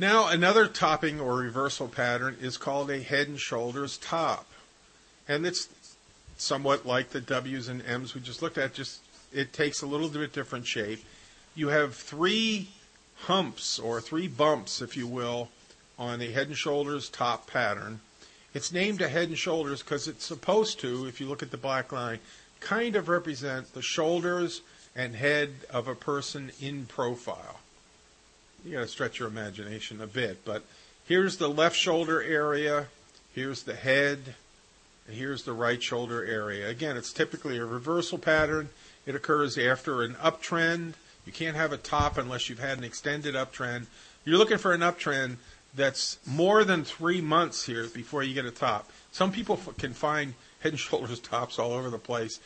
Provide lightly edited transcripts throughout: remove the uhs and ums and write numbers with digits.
Now, another topping or reversal pattern is called a head and shoulders top. And it's somewhat like the W's and M's we just looked at, just it takes a little bit different shape. You have three humps, or three bumps, if you will, on a head and shoulders top pattern. It's named a head and shoulders because it's supposed to, if you look at the black line, kind of represent the shoulders and head of a person in profile. You got to stretch your imagination a bit, but here's the left shoulder area, here's the head, and here's the right shoulder area. Again, it's typically a reversal pattern. It occurs after an uptrend. You can't have a top unless you've had an extended uptrend. You're looking for an uptrend that's more than 3 months here before you get a top. Some people can find head and shoulders tops all over the place,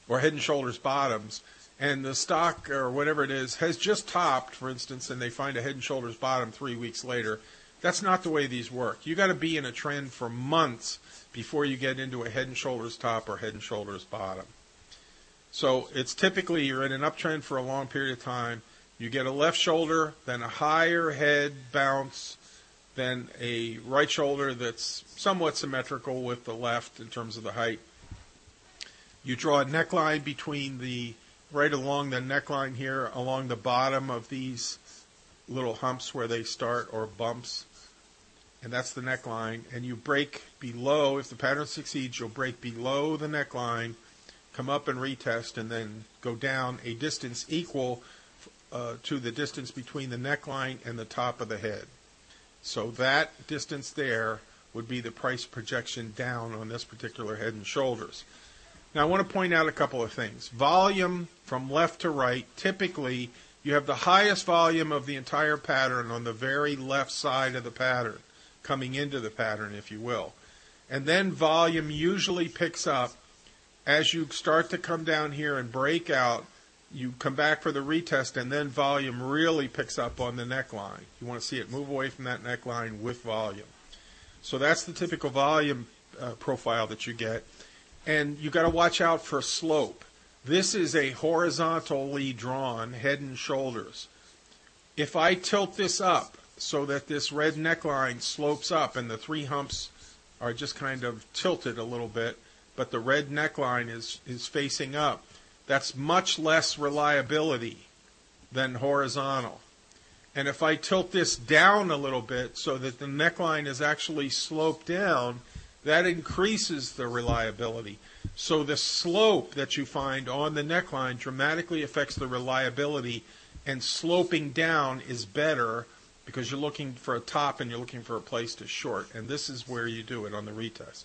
or head and shoulders bottoms, and the stock or whatever it is has just topped, for instance, and they find a head and shoulders bottom 3 weeks later. That's not the way these work. You got to be in a trend for months before you get into a head and shoulders top or head and shoulders bottom. So it's typically you're in an uptrend for a long period of time. You get a left shoulder, then a higher head bounce, then a right shoulder that's somewhat symmetrical with the left in terms of the height. You draw a neckline between the, right along the neckline here, along the bottom of these little humps where they start, or bumps, and that's the neckline. And you break below, if the pattern succeeds, you'll break below the neckline, come up and retest, and then go down a distance equal to the distance between the neckline and the top of the head. So that distance there would be the price projection down on this particular head and shoulders. Now I want to point out a couple of things. Volume from left to right, typically you have the highest volume of the entire pattern on the very left side of the pattern, coming into the pattern, if you will. And then volume usually picks up as you start to come down here and break out. You come back for the retest, and then volume really picks up on the neckline. You want to see it move away from that neckline with volume. So that's the typical volume profile that you get. And you got to watch out for slope. This is a horizontally drawn head and shoulders. If I tilt this up so that this red neckline slopes up and the three humps are just kind of tilted a little bit, but the red neckline is facing up, that's much less reliability than horizontal. And if I tilt this down a little bit so that the neckline is actually sloped down, that increases the reliability. So the slope that you find on the neckline dramatically affects the reliability, and sloping down is better because you're looking for a top and you're looking for a place to short. And this is where you do it on the retest.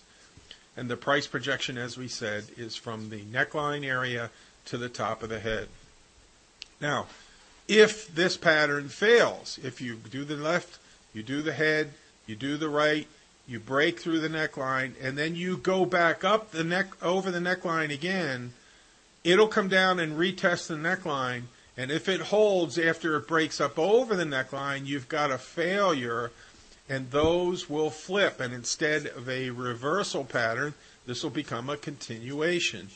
And the price projection, as we said, is from the neckline area to the top of the head. Now, if this pattern fails, if you do the left, you do the head, you do the right, you break through the neckline, and then you go back up the neck over the neckline again, it'll come down and retest the neckline. And if it holds after it breaks up over the neckline, you've got a failure, and those will flip. And instead of a reversal pattern, this will become a continuation.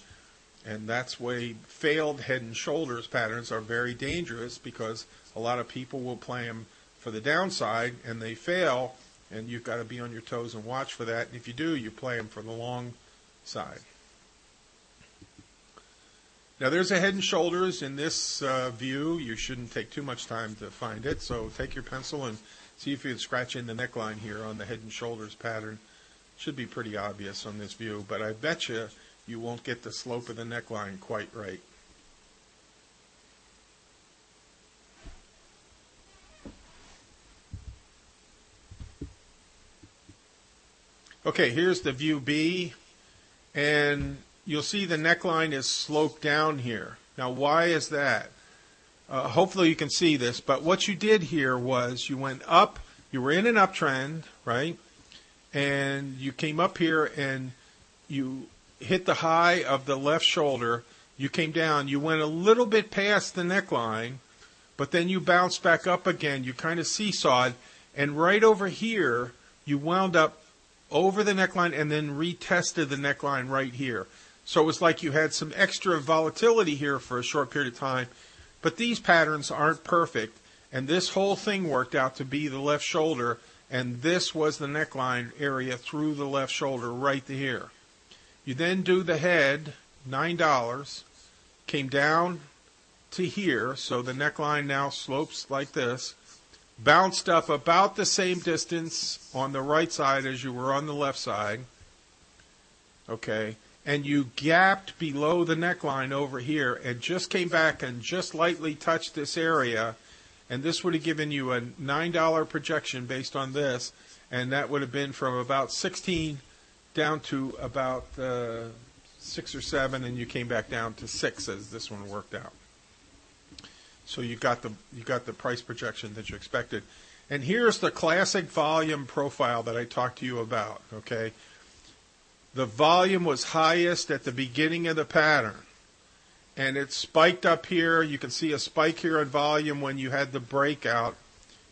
And that's why failed head and shoulders patterns are very dangerous, because a lot of people will play them for the downside and they fail, and you've got to be on your toes and watch for that. And if you do, you play them for the long side. Now there's a head and shoulders in this view. You shouldn't take too much time to find it, so take your pencil and see if you can scratch in the neckline here on the head and shoulders pattern. Should be pretty obvious on this view, but I bet you won't get the slope of the neckline quite right. Okay, here's the view B, and you'll see the neckline is sloped down here. Now, why is that? Hopefully you can see this, but what you did here was you went up, you were in an uptrend, right? And you came up here and you hit the high of the left shoulder, you came down, you went a little bit past the neckline, but then you bounced back up again, you kind of seesawed, and right over here, you wound up over the neckline and then retested the neckline right here. So it was like you had some extra volatility here for a short period of time, but these patterns aren't perfect, And this whole thing worked out to be the left shoulder, and this was the neckline area through the left shoulder right to here. You then do the head, $9, came down to here, so the neckline now slopes like this, bounced up about the same distance on the right side as you were on the left side, okay, and you gapped below the neckline over here and just came back and just lightly touched this area, and this would have given you a $9 projection based on this, and that would have been from about 16 down to about 6 or 7, and you came back down to 6 as this one worked out. So you got the price projection that you expected. And here's the classic volume profile that I talked to you about, okay? The volume was highest at the beginning of the pattern, and it spiked up here. You can see a spike here in volume when you had the breakout,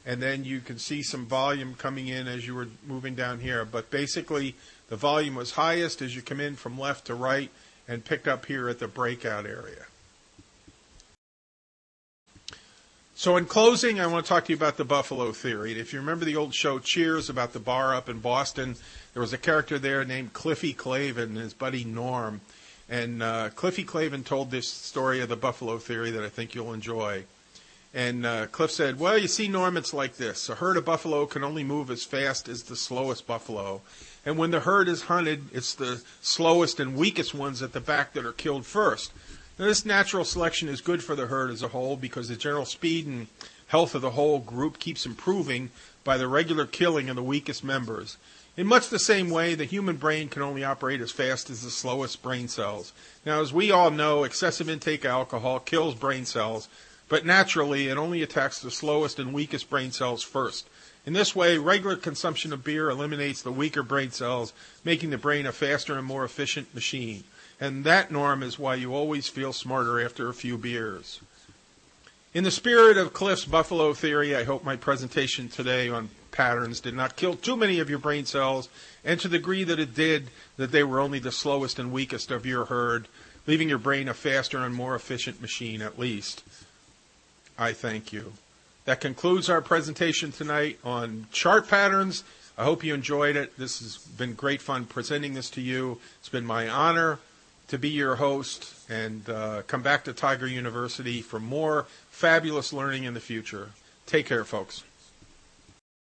and then you can see some volume coming in as you were moving down here. But basically, the volume was highest as you come in from left to right and picked up here at the breakout area. So in closing, I want to talk to you about the Buffalo theory. If you remember the old show Cheers about the bar up in Boston, there was a character there named Cliffy Clavin and his buddy Norm. And Cliffy Clavin told this story of the Buffalo theory that I think you'll enjoy. And Cliff said, well, you see, Norm, it's like this. A herd of buffalo can only move as fast as the slowest buffalo. And when the herd is hunted, it's the slowest and weakest ones at the back that are killed first. Now, this natural selection is good for the herd as a whole because the general speed and health of the whole group keeps improving by the regular killing of the weakest members. In much the same way, the human brain can only operate as fast as the slowest brain cells. Now, as we all know, excessive intake of alcohol kills brain cells, but naturally it only attacks the slowest and weakest brain cells first. In this way, regular consumption of beer eliminates the weaker brain cells, making the brain a faster and more efficient machine. And that, Norm, is why you always feel smarter after a few beers. In the spirit of Cliff's Buffalo theory, I hope my presentation today on patterns did not kill too many of your brain cells, and to the degree that it did, that they were only the slowest and weakest of your herd, leaving your brain a faster and more efficient machine at least. I thank you. That concludes our presentation tonight on chart patterns. I hope you enjoyed it. This has been great fun presenting this to you. It's been my honor to be your host, and come back to Tiger University for more fabulous learning in the future. Take care, folks.